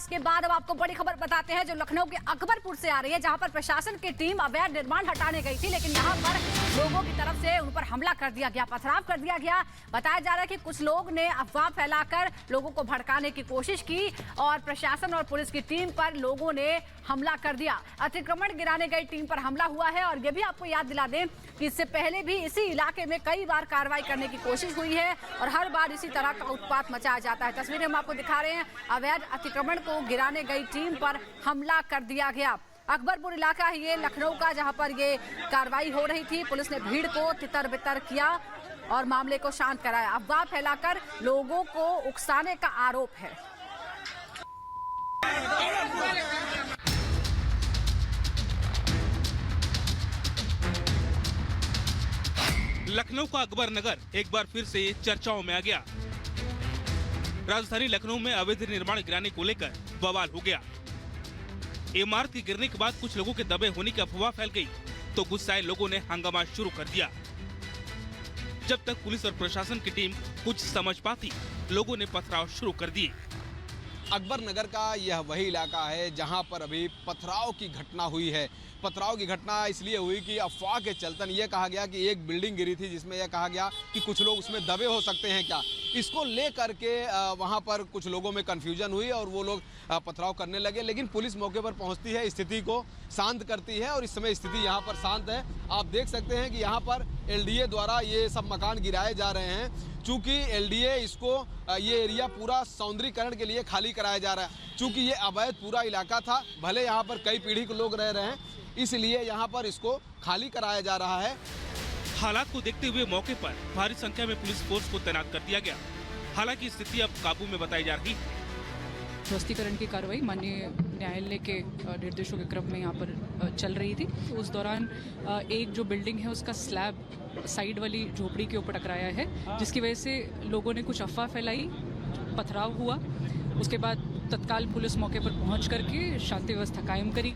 प्रयास के बाद अब आपको बड़ी खबर बताते हैं जो लखनऊ के अकबरपुर से आ रही है, जहां पर प्रशासन की टीम अवैध निर्माण हटाने गई थी, लेकिन यहां पर लोगों की तरफ से उन पर हमला कर दिया गया, पथराव कर दिया गया। बताया जा रहा है कि कुछ लोग ने अफवाह फैलाकर लोगों को भड़काने की कोशिश की और प्रशासन और पुलिस की टीम पर लोगों ने हमला कर दिया। अतिक्रमण गिराने गई टीम पर हमला हुआ है और ये भी आपको याद दिला दें कि इससे पहले भी इसी इलाके में कई बार कार्रवाई करने की कोशिश हुई है और हर बार इसी तरह का उत्पात मचाया जाता है। तस्वीरें हम आपको दिखा रहे हैं, अवैध अतिक्रमण को गिराने गई टीम पर हमला कर दिया गया। अकबरपुर इलाका है ये लखनऊ का, जहां पर ये कार्रवाई हो रही थी। पुलिस ने भीड़ को तितर बितर किया और मामले को शांत कराया। अफवाह फैलाकर लोगों को उकसाने का आरोप है। लखनऊ का अकबर नगर एक बार फिर से चर्चाओं में आ गया। राजधानी लखनऊ में अवैध निर्माण गिराने को लेकर बवाल हो गया। इमारत के गिरने के बाद कुछ लोगों के दबे होने की अफवाह फैल गई तो गुस्साए लोगों ने हंगामा शुरू कर दिया। जब तक पुलिस और प्रशासन की टीम कुछ समझ पाती, लोगों ने पथराव शुरू कर दिए। अकबर नगर का यह वही इलाका है जहां पर अभी पथराव की घटना हुई है। पथराव की घटना इसलिए हुई कि अफवाह के चलतन ये कहा गया कि एक बिल्डिंग गिरी थी जिसमें यह कहा गया कि कुछ लोग उसमें दबे हो सकते हैं क्या। इसको लेकर के वहां पर कुछ लोगों में कन्फ्यूजन हुई और वो लोग पथराव करने लगे, लेकिन पुलिस मौके पर पहुंचती है, स्थिति को शांत करती है और इस समय स्थिति यहाँ पर शांत है। आप देख सकते हैं कि यहाँ पर LDA द्वारा ये सब मकान गिराए जा रहे हैं। चूँकि LDA इसको ये एरिया पूरा सौंदर्यीकरण के लिए खाली कराया जा रहा है। चूँकि ये अवैध पूरा इलाका था, भले यहाँ पर कई पीढ़ी के लोग रह रहे हैं, इसलिए यहाँ पर इसको खाली कराया जा रहा है। हालात को देखते हुए मौके पर भारी संख्या में पुलिस फोर्स को तैनात कर दिया गया। हालांकि स्थिति अब काबू में बताई जा रही है। ध्वस्तीकरण की कार्रवाई माननीय न्यायालय के निर्देशों के क्रम में यहाँ पर चल रही थी। उस दौरान एक जो बिल्डिंग है उसका स्लैब साइड वाली झोपड़ी के ऊपर टकराया है, जिसकी वजह से लोगों ने कुछ अफवाह फैलाई, पथराव हुआ। उसके बाद तत्काल पुलिस मौके पर पहुंच करके शांति व्यवस्था कायम करी।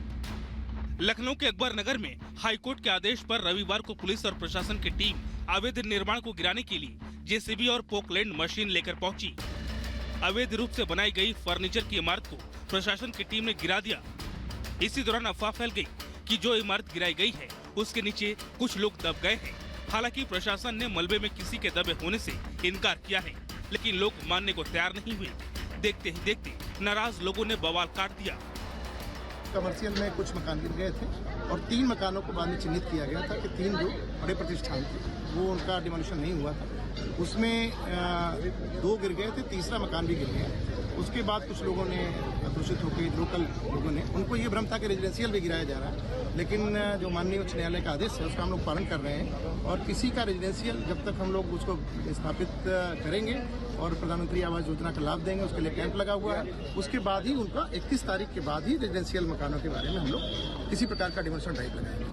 लखनऊ के अकबर नगर में हाईकोर्ट के आदेश पर रविवार को पुलिस और प्रशासन की टीम अवैध निर्माण को गिराने के लिए JCB और पोकलैंड मशीन लेकर पहुंची। अवैध रूप से बनाई गई फर्नीचर की इमारत को प्रशासन की टीम ने गिरा दिया। इसी दौरान अफवाह फैल गई कि जो इमारत गिराई गई है उसके नीचे कुछ लोग दब गए हैं। हालांकि प्रशासन ने मलबे में किसी के दबे होने से इनकार किया है, लेकिन लोग मानने को तैयार नहीं हुए। देखते ही देखते नाराज लोगों ने बवाल काट दिया। कमर्शियल में कुछ मकान गिर गए थे और 3 मकानों को बाद में चिन्हित किया गया था कि 3 जो बड़े प्रतिष्ठान थे वो उनका डिमोलिशन नहीं हुआ था। उसमें 2 गिर गए थे, तीसरा मकान भी गिर गया। उसके बाद कुछ लोगों ने आक्रोशित होकर, लोकल लोगों ने, उनको ये भ्रम था कि रेजिडेंशियल भी गिराया जा रहा है, लेकिन जो माननीय उच्च न्यायालय का आदेश है उसका हम लोग पालन कर रहे हैं और किसी का रेजिडेंशियल जब तक हम लोग उसको स्थापित करेंगे और प्रधानमंत्री आवास योजना का लाभ देंगे, उसके लिए कैंप लगा हुआ है, उसके बाद ही उनका 31 तारीख के बाद ही रेजिडेंशियल मकानों के बारे में हम लोग किसी प्रकार का डिमोलिशन ड्राइव लगाएंगे।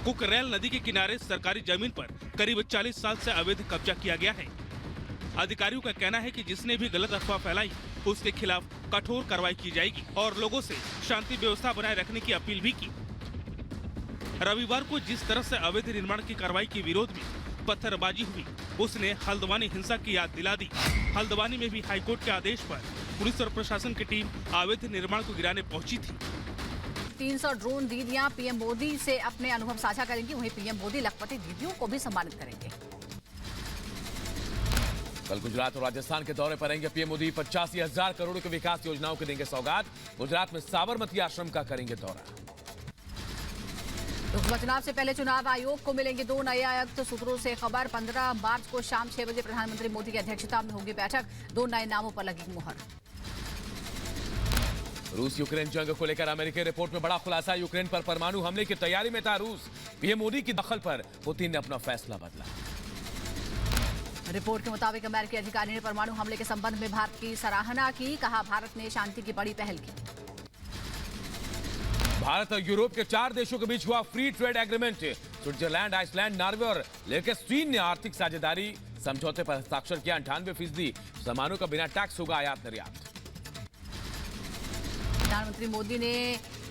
कुकरेल नदी के किनारे सरकारी जमीन पर करीब 40 साल से अवैध कब्जा किया गया है। अधिकारियों का कहना है कि जिसने भी गलत अफवाह फैलाई उसके खिलाफ कठोर कार्रवाई की जाएगी और लोगों से शांति व्यवस्था बनाए रखने की अपील भी की। रविवार को जिस तरह से अवैध निर्माण की कार्रवाई के विरोध में पत्थरबाजी हुई, उसने हल्द्वानी हिंसा की याद दिला दी। हल्द्वानी में भी हाईकोर्ट के आदेश पर पुलिस और प्रशासन की टीम अवैध निर्माण को गिराने पहुंची थी। 300 ड्रोन दीदियां PM मोदी से अपने अनुभव साझा करेंगी। वहीं PM मोदी लखपति दीदियों को भी सम्मानित करेंगे। कल गुजरात और राजस्थान के दौरे पर रहेंगे PM मोदी। 85,000 करोड़ की विकास योजनाओं के देंगे सौगात। गुजरात में साबरमती आश्रम का करेंगे दौरा। लोकसभा चुनाव से पहले चुनाव आयोग को मिलेंगे 2 नए आयुक्त। सूत्रों से खबर 15 मार्च को शाम 6 बजे प्रधानमंत्री मोदी की अध्यक्षता में होगी बैठक। 2 नए नामों पर लगेगी मुहर। रूस यूक्रेन जंग को लेकर अमेरिकी रिपोर्ट में बड़ा खुलासा। यूक्रेन पर परमाणु हमले की तैयारी में था रूस। PM मोदी की दखल पर पुतिन ने अपना फैसला बदला। रिपोर्ट के मुताबिक अमेरिकी अधिकारी ने परमाणु हमले के संबंध में भारत की सराहना की। कहा, भारत ने शांति की बड़ी पहल की। भारत और यूरोप के 4 देशों के बीच हुआ free trade agreement. Switzerland, Iceland, Norway और लिechtenstein ने आर्थिक साझेदारी समझौते पर हस्ताक्षर किया। 98% सामानों का बिना टैक्स होगा आयात निर्यात। प्रधानमंत्री मोदी ने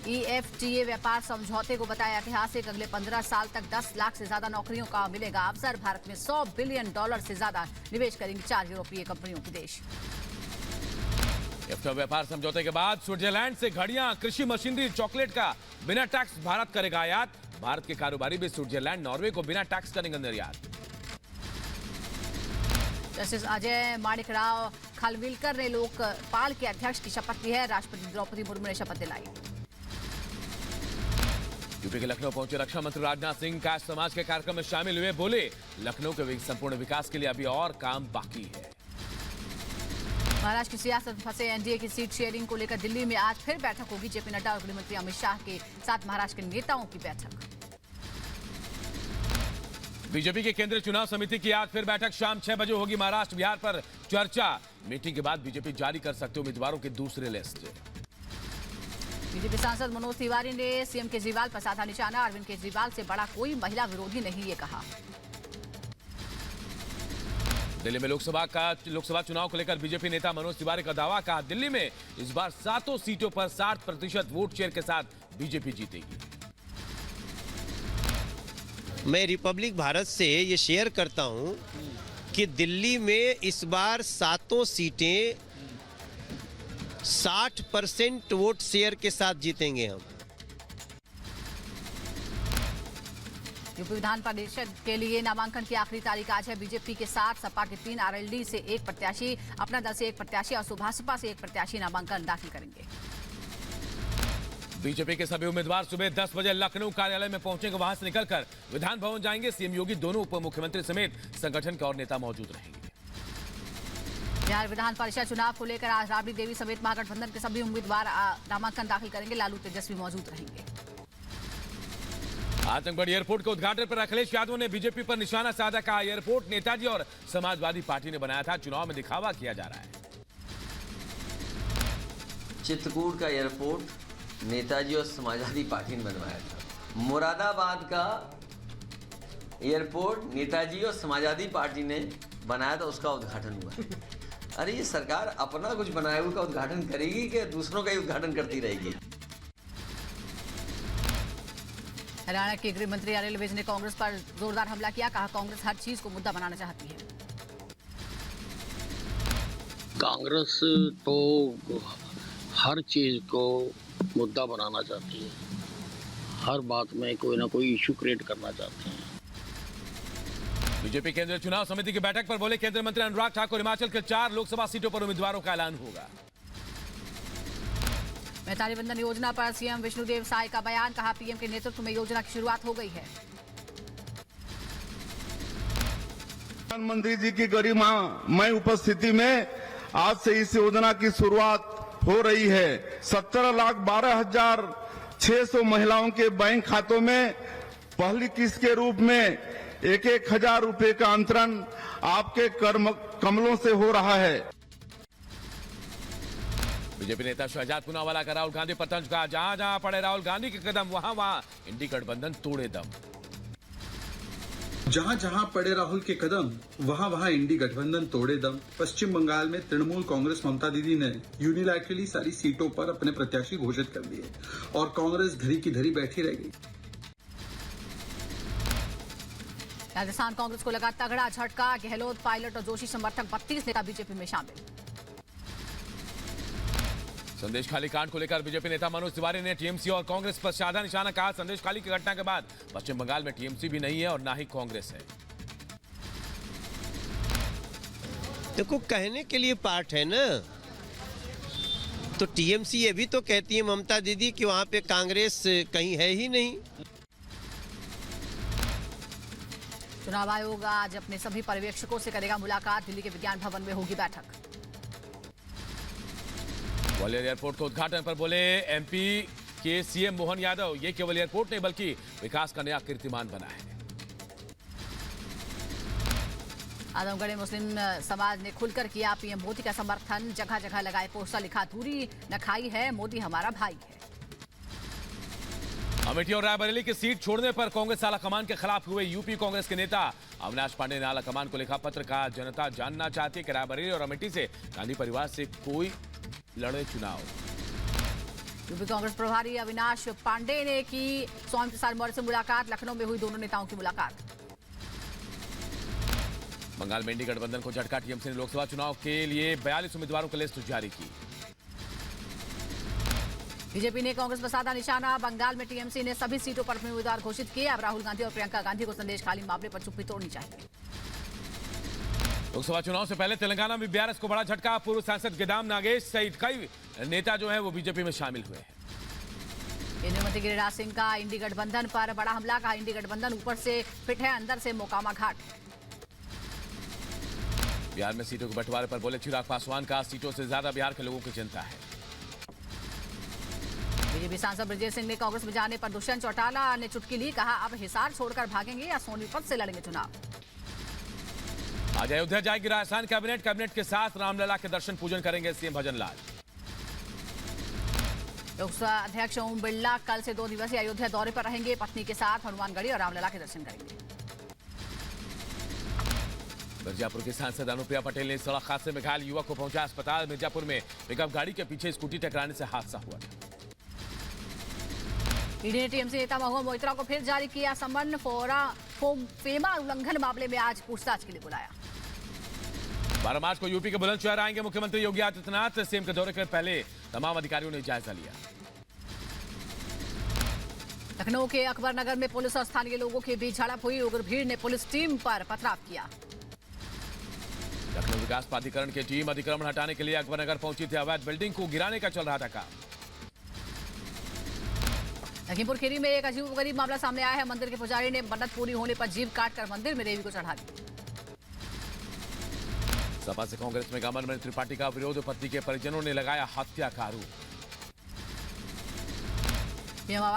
EFTA व्यापार समझौते को बताया ऐतिहासिक। अगले 15 साल तक 10 लाख से ज्यादा नौकरियों का मिलेगा अवसर। भारत में $100 बिलियन से ज्यादा निवेश करेंगी 4 यूरोपीय कंपनियों के देश। एफ्टा व्यापार समझौते के बाद स्विट्जरलैंड से घड़ियां, कृषि मशीनरी, चॉकलेट का बिना टैक्स भारत करेगा आयात। भारत के कारोबारी भी स्विट्जरलैंड, नॉर्वे को बिना टैक्स करेंगे निर्यात। जस्टिस अजय माणिक राव खालविलकर ने लोकपाल के अध्यक्ष की शपथ ली है। राष्ट्रपति द्रौपदी मुर्मू ने शपथ दिलाई। यूपी के लखनऊ पहुंचे रक्षा मंत्री राजनाथ सिंह कास्ट समाज के कार्यक्रम में शामिल हुए। बोले, लखनऊ के संपूर्ण विकास के लिए अभी और काम बाकी है। महाराष्ट्र की सियासत में फंसे एनडीए की सीट शेयरिंग को लेकर दिल्ली में आज फिर बैठक होगी। जेपी नड्डा और गृह मंत्री अमित शाह के साथ महाराष्ट्र के नेताओं की बैठक। बीजेपी की केंद्रीय चुनाव समिति की आज फिर बैठक शाम 6 बजे होगी। महाराष्ट्र, बिहार पर चर्चा। मीटिंग के बाद बीजेपी जारी कर सकते उम्मीदवारों की दूसरी लिस्ट। बीजेपी सांसद मनोज तिवारी ने सीएम केजरीवाल पर साधा निशाना। अरविंद केजरीवाल से बड़ा कोई महिला विरोधी नहीं, ये कहा। दिल्ली में लोकसभा चुनाव को लेकर बीजेपी नेता मनोज तिवारी का दावा। कहा, दिल्ली में इस बार 7 सीटों पर 60% वोट शेयर के साथ बीजेपी जीतेगी। मैं रिपब्लिक भारत से ये शेयर करता हूं कि दिल्ली में इस बार 7 सीटें 60% वोट शेयर के साथ जीतेंगे हम। यूपी विधान परिषद के लिए नामांकन की आखिरी तारीख आज है। बीजेपी के साथ सपा के 3, आरएलडी से 1 प्रत्याशी, अपना दल से 1 प्रत्याशी और सुभाषपा से 1 प्रत्याशी नामांकन दाखिल करेंगे। बीजेपी के सभी उम्मीदवार सुबह 10 बजे लखनऊ कार्यालय में पहुंचेंगे। वहां से निकलकर विधान भवन जाएंगे। सीएम योगी, दोनों उप मुख्यमंत्री समेत संगठन के और नेता मौजूद रहेंगे। बिहार विधान परिषद चुनाव को लेकर आज राबड़ी देवी समेत महागठबंधन के सभी उम्मीदवार नामांकन दाखिल करेंगे। लालू तेजस्वी मौजूद रहेंगे। आजमगढ़ एयरपोर्ट के उद्घाटन पर अखिलेश यादव ने बीजेपी पर निशाना साधा। कहा, एयरपोर्ट नेताजी और समाजवादी पार्टी ने बनाया था, चुनाव में दिखावा किया जा रहा है। चित्रकूट का एयरपोर्ट नेताजी और समाजवादी पार्टी ने बनवाया था। मुरादाबाद का एयरपोर्ट नेताजी और समाजवादी पार्टी ने बनाया था, उसका उद्घाटन हुआ। अरे ये सरकार अपना कुछ बनाए हुए का उद्घाटन करेगी कि दूसरों का ही उद्घाटन करती रहेगी? हरियाणा के गृह मंत्री अनिल विज ने कांग्रेस पर जोरदार हमला किया। कहा, कांग्रेस हर चीज को मुद्दा बनाना चाहती है। कांग्रेस तो हर चीज को मुद्दा बनाना चाहती है, हर बात में कोई ना कोई इशू क्रिएट करना चाहते हैं। बीजेपी केंद्रीय चुनाव समिति की बैठक पर बोले केंद्रीय मंत्री अनुराग ठाकुर, हिमाचल के 4 लोकसभा सीटों पर उम्मीदवारों का ऐलान होगा। मैतारी बंधन योजना पर सीएम विष्णुदेव साय का बयान। कहा, पीएम के नेतृत्व में योजना की शुरुआत हो गई है। प्रधानमंत्री जी की गरिमामय उपस्थिति में आज से इस योजना की शुरुआत हो रही है। 17,12,600 महिलाओं के बैंक खातों में पहली किस्त के रूप में 1,000 रुपए का अंतरण आपके कमलों से हो रहा है। बीजेपी नेता शहजाद पूनावाला का राहुल गांधी पर तंज। कहा, जहां जहां पड़े राहुल गांधी के कदम वहां वहां इंडी गठबंधन तोड़े दम। जहां जहां पड़े राहुल के कदम वहां वहां इंडी गठबंधन तोड़े दम। पश्चिम बंगाल में तृणमूल कांग्रेस ममता दीदी ने यूनिलैटरली सारी सीटों पर अपने प्रत्याशी घोषित कर दिए और कांग्रेस धरी की धरी बैठी रह गई। राजस्थान कांग्रेस को लगा तगड़ा झटका। गहलोत, पायलट और जोशी समर्थक 32 नेता बीजेपी में शामिल। संदेश खाली कांड को लेकर बीजेपी नेता मनोज तिवारी ने टीएमसी और कांग्रेस पर साधा निशाना। कहा, संदेश खाली की घटना के बाद पश्चिम बंगाल में टीएमसी भी नहीं है और ना ही कांग्रेस है। देखो, कहने के लिए पार्ट है ना, तो टीएमसी ये भी तो कहती है ममता दीदी कि वहां पे कांग्रेस कहीं है ही नहीं। चुनाव आयोग आज अपने सभी पर्यवेक्षकों से करेगा मुलाकात। दिल्ली के विज्ञान भवन में होगी बैठक। ग्वालियर एयरपोर्ट के उद्घाटन पर बोले एमपी के सीएम मोहन यादव, ये केवल एयरपोर्ट नहीं बल्कि विकास का नया कीर्तिमान बना है। आजमगढ़ मुस्लिम समाज ने खुलकर किया पीएम मोदी का समर्थन। जगह जगह लगाए पोस्टर, लिखा, दूरी न खाई है, मोदी हमारा भाई है। अमेठी और रायबरेली की सीट छोड़ने पर कांग्रेस आलाकमान के खिलाफ हुए। यूपी कांग्रेस के नेता अविनाश पांडे ने आलाकमान को लिखा पत्र। कहा, जनता जानना चाहती है कि रायबरेली और अमेठी से गांधी परिवार से कोई लड़े चुनाव। यूपी कांग्रेस प्रभारी अविनाश पांडे ने की स्वामी प्रसाद मौर्य से मुलाकात। लखनऊ में हुई दोनों नेताओं की मुलाकात। बंगाल में इंडी गठबंधन को झटका। टीएमसी ने लोकसभा चुनाव के लिए 42 उम्मीदवारों की लिस्ट जारी की। बीजेपी ने कांग्रेस पर साधा निशाना। बंगाल में टीएमसी ने सभी सीटों पर अपने उम्मीदवार घोषित किए। अब राहुल गांधी और प्रियंका गांधी को संदेश खाली मामले पर चुप्पी तोड़नी चाहिए। लोकसभा चुनाव से पहले तेलंगाना में बीआरएस को बड़ा झटका। पूर्व सांसद गिदाम नागेश सहित कई नेता जो हैं वो बीजेपी में शामिल हुए हैं। केंद्रीय मंत्री गिरिराज सिंह का इंडी गठबंधन पर बड़ा हमला। कहा इंडी गठबंधन ऊपर से फिट है, अंदर से मोकामा घाट। बिहार में सीटों के बंटवारे पर बोले चिराग पासवान का सीटों से ज्यादा बिहार के लोगों की चिंता है। बीजेपी सांसद ब्रजेश सिंह ने कांग्रेस में जाने पर दुष्यंत चौटाला ने चुटकी ली। कहा अब हिसार छोड़कर भागेंगे या सोनीपत से लड़ेंगे चुनाव। आज अयोध्या जाएगी राजस्थान कैबिनेट के साथ रामलला के दर्शन पूजन करेंगे सीएम भजनलाल। लोकसभा अध्यक्ष ओम बिरला कल से 2 दिवसीय अयोध्या दौरे पर रहेंगे। पत्नी के साथ हनुमानगढ़ी और रामलला के दर्शन करेंगे। मिर्जापुर की सांसद अनुप्रिया पटेल ने सड़क हादसे में घायल युवक को पहुंचा अस्पताल। मिर्जापुर में पिकअप गाड़ी के पीछे स्कूटी टकराने से हादसा हुआ था। ईडी ने टीएमसी नेता महुआ मोइत्रा को फिर जारी किया समन। फेमा उल्लंघन मामले में आज पूछताछ के लिए बुलाया। 12 मार्च को यूपी के बुलंदशहर आएंगे मुख्यमंत्री योगी आदित्यनाथ। सीएम के दौरे के पहले तमाम अधिकारियों ने जायजा लिया। लखनऊ के अकबर नगर में पुलिस और स्थानीय लोगों के बीच झड़प हुई। उग्र भीड़ ने पुलिस टीम पर पथराव किया। लखनऊ विकास प्राधिकरण की टीम अतिक्रमण हटाने के लिए अकबर नगर पहुंची थी। अवैध बिल्डिंग को गिराने का चल रहा था काम। लखीमपुर खीरी में एक अजीबोगरीब मामला सामने आया है। मंदिर के पुजारी ने मन्नत पूरी होने पर जीभ काटकर मंदिर में देवी को चढ़ा दी। सपा से कांग्रेस में गमन में त्रिपाठी का विरोध। पति के परिजनों ने लगाया हत्या का आरोप।